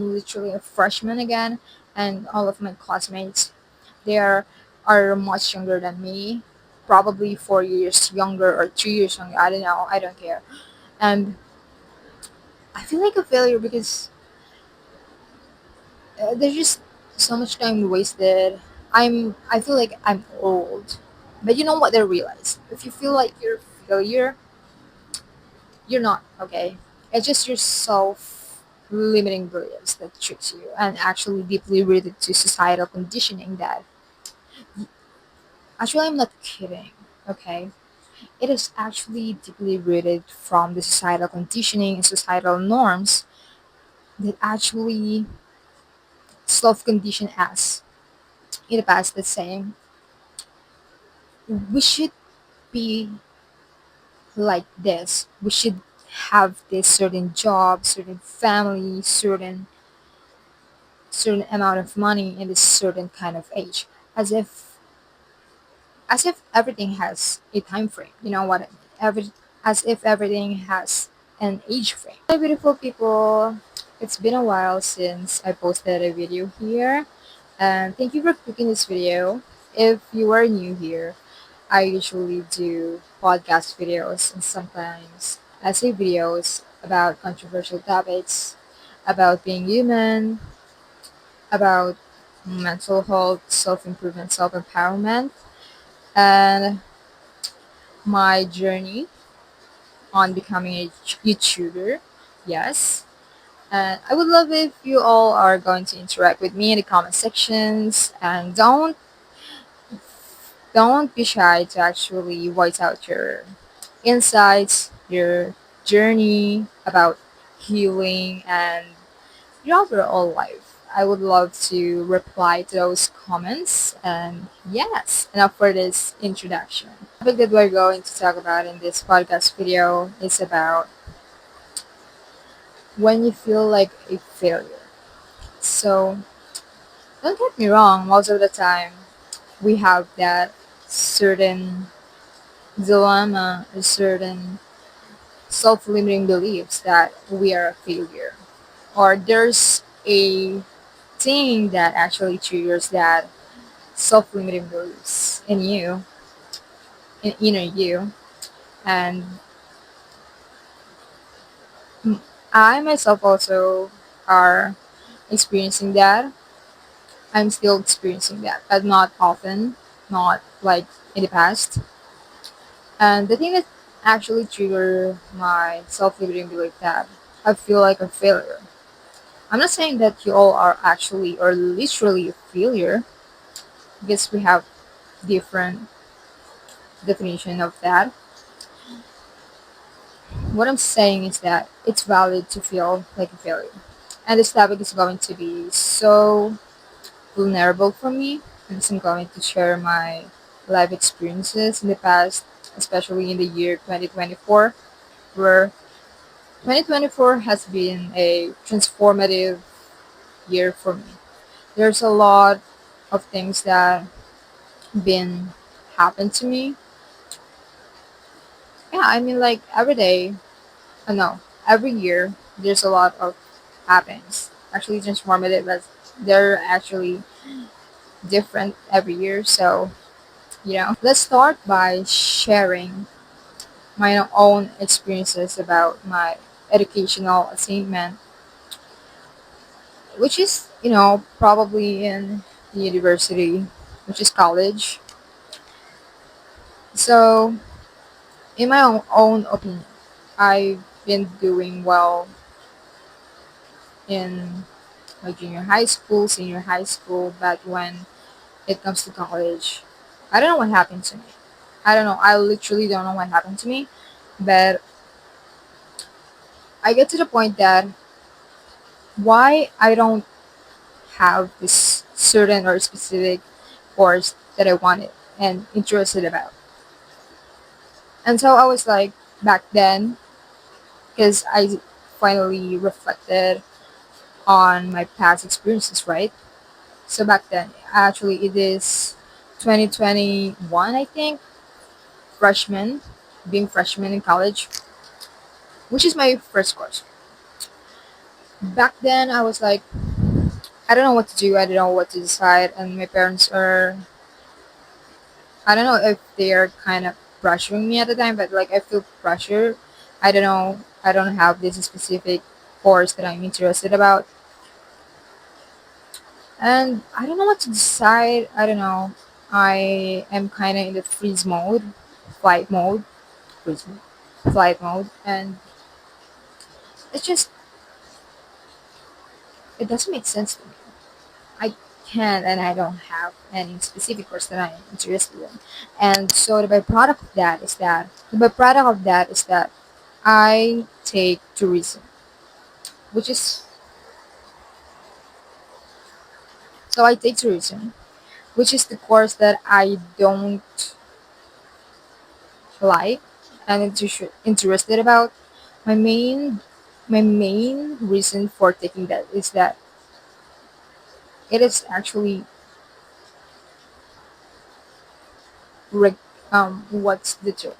literally a freshman again, and all of my classmates, they are much younger than me, probably 4 years younger or 3 years younger. I don't know. I don't care. And I feel like a failure because there's just so much time wasted. I feel like I'm old, but you know what? I realize if you feel like you're a failure, you're not. Okay, it's just your self limiting beliefs that tricks you and actually deeply rooted to societal conditioning that actually I'm not kidding. Okay, it is actually deeply rooted from the societal conditioning and societal norms that actually self condition us in the past that's saying we should be like this. We should have this certain job, certain family, certain amount of money in this certain kind of age. As if everything has a time frame. You know what I mean? As if everything has an age frame. Hi beautiful people. It's been a while since I posted a video here. And thank you for clicking this video. If you are new here, I usually do podcast videos and sometimes essay videos about controversial topics, about being human, about mental health, self improvement, self empowerment, and my journey on becoming a YouTuber. Yes. And I would love if you all are going to interact with me in the comment sections and don't be shy to actually voice out your insights, your journey about healing, and your overall life. I would love to reply to those comments. And yes, enough for this introduction. The topic that we're going to talk about in this podcast video is about when you feel like a failure. So, don't get me wrong, most of the time we have that certain dilemma, a certain self limiting beliefs that we are a failure. Or there's a thing that actually triggers that self limiting beliefs in you, in inner you. And m- I myself also are experiencing that. I'm still experiencing that, but not often, not like in the past. And the thing that actually triggered my self limiting belief that I feel like a failure. I'm not saying that you all are actually or literally a failure because we have different definition of that. What I'm saying is that it's valid to feel like a failure. And this topic is going to be so vulnerable for me because I'm going to share my life experiences in the past, especially in the year 2024, where 2024 has been a transformative year for me. There's a lot of things that been happened to me. Yeah, I mean like every day, no, every year there's a lot of happens. Actually transformative, but they're actually different every year. So let's start by sharing my own experiences about my educational attainment, which is probably in the university, which is college. So in my own opinion, I've been doing well in my junior high school, senior high school, but when it comes to college, I don't know what happened to me. I don't know. I literally don't know what happened to me, but I get to the point that why I don't have this certain or specific course that I wanted and interested about. And so I was like, back then, because I finally reflected on my past experiences, right? So back then, actually, it is 2021, I think, freshman, being freshman in college, which is my first course. Back then, I was like, I don't know what to do. I don't know what to decide, and my parents are. I don't know if they are kind of pressuring me at the time, but like I feel pressure. I don't know. I don't have this specific course that I'm interested about, and I don't know what to decide. I don't know. I am kind of in the freeze mode, flight mode, freeze mode, flight mode, and it's just it doesn't make sense to me. I can't and I don't have any specific course that I'm interested in. And so the byproduct of that is that I take tourism, which is I take tourism, which is the course that I don't like and interested about. My main my main reason for taking that is that it is actually reg- what's the term?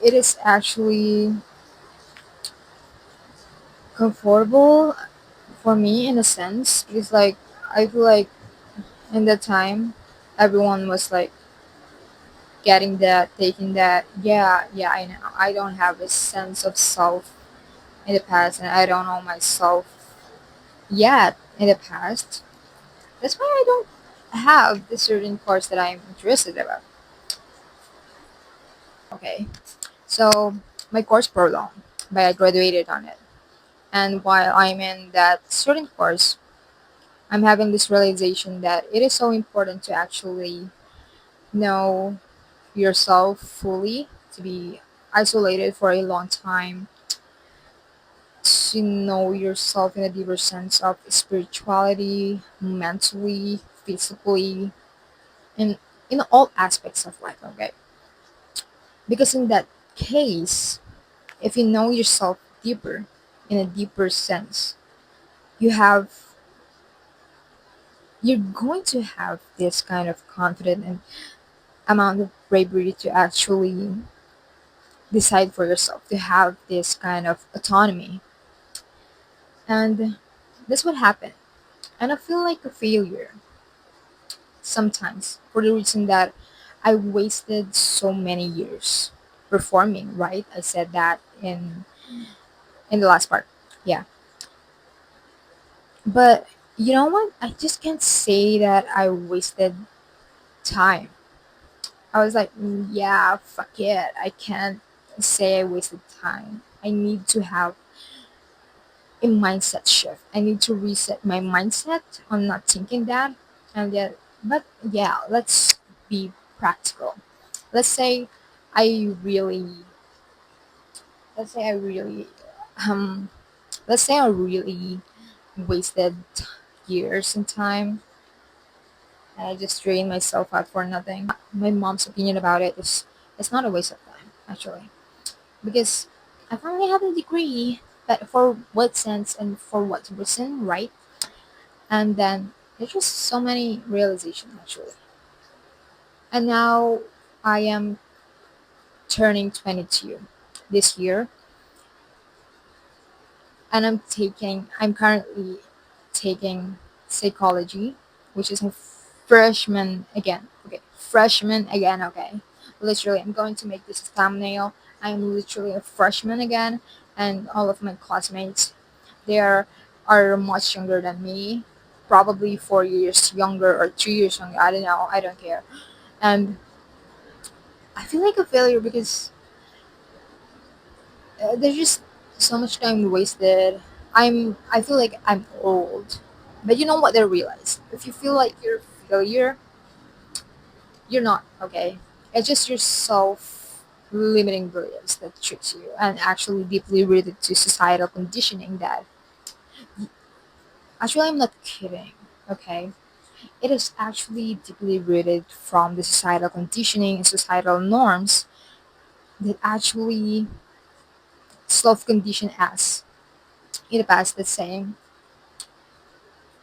It is actually comfortable for me in a sense because like I feel like in that time everyone was like getting that, taking that. Yeah, I know. I don't have a sense of self in the past and I don't know myself yet in the past. That's why I don't have the certain course that I'm interested about. Okay. So my course prolonged, but I graduated on it. And while I'm in that certain course, I'm having this realization that it is so important to actually know yourself fully, to be isolated for a long time, to know yourself in a deeper sense of spirituality, mentally, physically, and in all aspects of life, okay? Because in that case, if you know yourself deeper, in a deeper sense, you have you're going to have this kind of confidence and amount of bravery to actually decide for yourself, to have this kind of autonomy. And that's what happened. And I feel like a failure sometimes for the reason that I wasted so many years performing, right? I said that in the last part. Yeah. But you know what? I just can't say that I wasted time. I was like, yeah, fuck it. I can't say I wasted time. I need to have a mindset shift. I need to reset my mindset on not thinking that. And yet, but yeah, be practical. Let's say I really, let's say I really, um, let's say I really wasted years and time and I just drained myself out for nothing. My mom's opinion about it is it's not a waste of time, actually. Because I finally have a degree, but for what sense and for what reason, right? And then there's just so many realizations actually. And now I am turning 22 this year, and I'm currently taking psychology, which is a freshman again. Okay, freshman again. Okay, literally, I'm going to make this a thumbnail. I'm literally a freshman again, and all of my classmates, they are much younger than me, probably 4 years younger or 3 years younger. I don't know. I don't care. And I feel like a failure because there's just so much time wasted. I feel like I'm old. But you know what I realize? If you feel like you're a failure, you're not, okay? It's just your self limiting beliefs that tricks you and actually deeply rooted to societal conditioning that actually I'm not kidding, okay? It is actually deeply rooted from the societal conditioning and societal norms that actually self condition us in the past the same.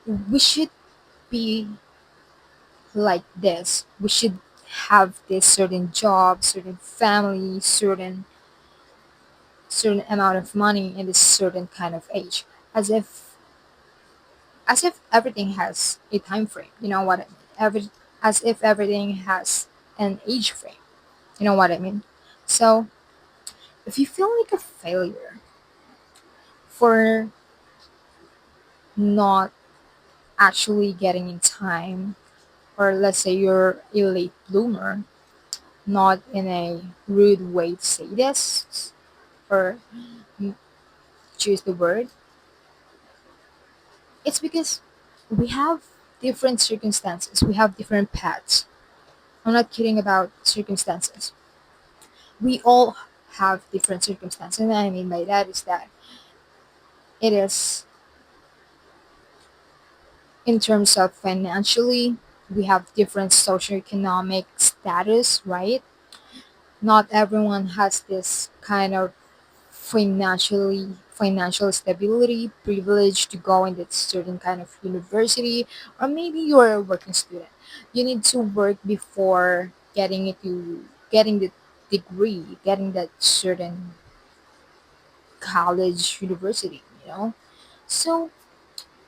We should be like this. We should have this certain job, certain family, certain amount of money in this certain kind of age. As if as if everything has a time frame. You know what I mean? As if everything has an age frame. You know what I mean? So if you feel like a failure for not actually getting in time, or let's say you're a late bloomer, not in a rude way to say this, or choose the word, it's because we have different circumstances, we have different paths. I'm not kidding about circumstances. We all have different circumstances. And what I mean by that is that it is in terms of financially, we have different socioeconomic status, right? Not everyone has this kind of financial stability, privilege to go in that certain kind of university, or maybe you're a working student. You need to work before getting the degree, getting that certain college, university, you know? So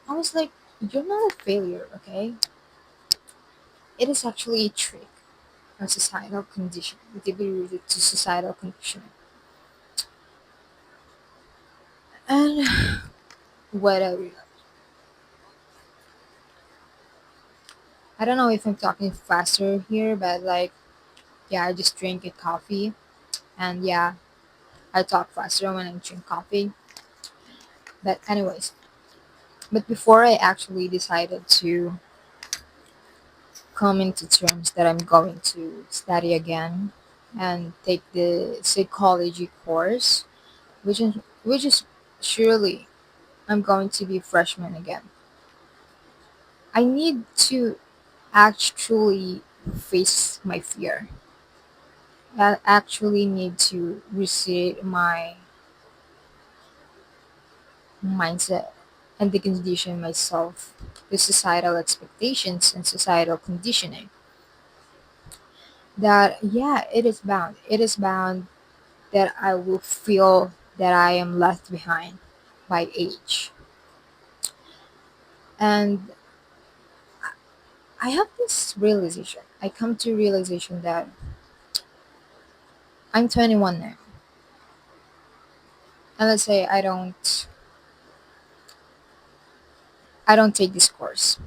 I was like, you're not a failure, okay? It is actually a trick of societal conditioning, deeply rooted to societal conditioning. And what I realized, I don't know if I'm talking faster here, but like, yeah, I just drink a coffee, and yeah, I talk faster when I drink coffee. But anyways, but before I actually decided to come into terms that I'm going to study again and take the psychology course, which is surely I'm going to be freshman again. I need to actually face my fear. I actually need to reset my mindset and decondition myself to societal expectations and societal conditioning. That yeah, it is bound that I will feel that I am left behind by age. And I have this realization. I come to realization that I'm 21 now. And let's say I don't take this course.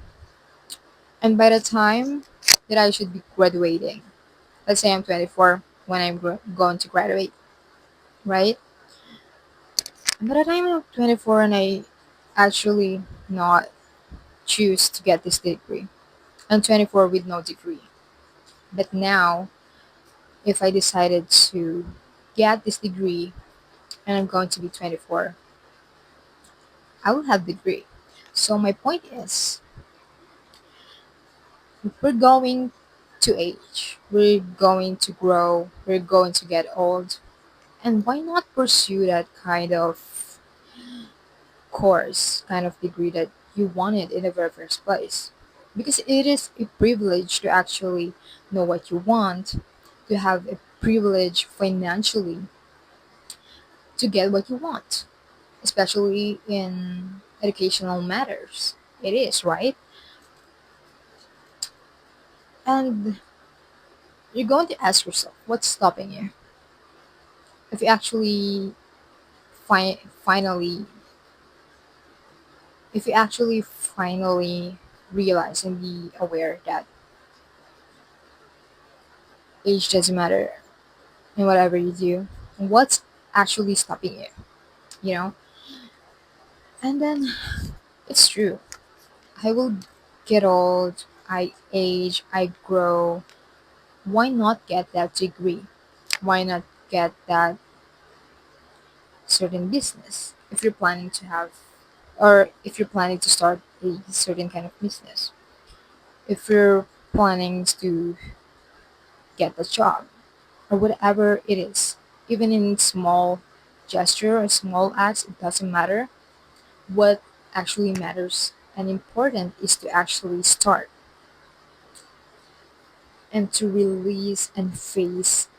And by the time that I should be graduating, let's say I'm 24 when I'm going to graduate, right? And by the time I'm 24 and I actually not choose to get this degree, I'm 24 with no degree. But now, if I decided to get this degree and I'm going to be 24, I will have degree. So my point is, we're going to age, we're going to grow, we're going to get old, and why not pursue that kind of course, kind of degree that you wanted in the very first place? Because it is a privilege to actually know what you want, to have a privilege financially to get what you want, especially in educational matters. It is, right? And you're going to ask yourself, what's stopping you? If you actually fi- finally, if you actually finally realize and be aware that age doesn't matter in whatever you do, what's actually stopping you? You know? And then it's true. I will get old, I age, I grow. Why not get that degree? Why not get that certain business if you're planning to have, or if you're planning to start a certain kind of business? If you're planning to get a job or whatever it is, even in small gesture or small acts, it doesn't matter. What actually matters and important is to actually start and to release and face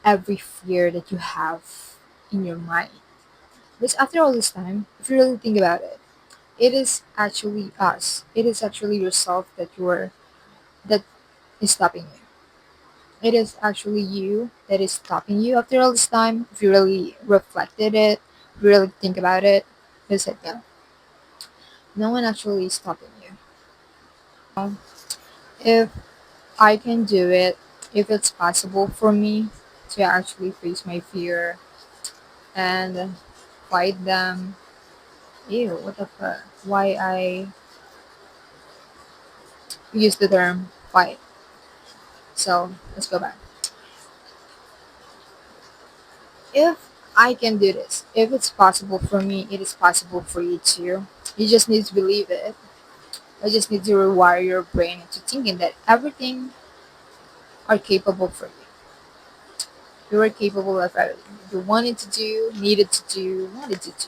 every fear that you have in your mind. Because after all this time, if you really think about it, It is actually us. It is actually yourself that is stopping you. It is actually you that is stopping you after all this time. If you really reflected it, if you really think about it, is it that no one actually is stopping you. If I can do it, if it's possible for me to actually face my fear and fight them. Ew, what the fuck? Why I use the term fight. So let's go back. If I can do this, if it's possible for me, it is possible for you too. You just need to believe it. I just need to rewire your brain into thinking that everything are capable for you. You are capable of everything. You wanted to do, needed to do, wanted to do.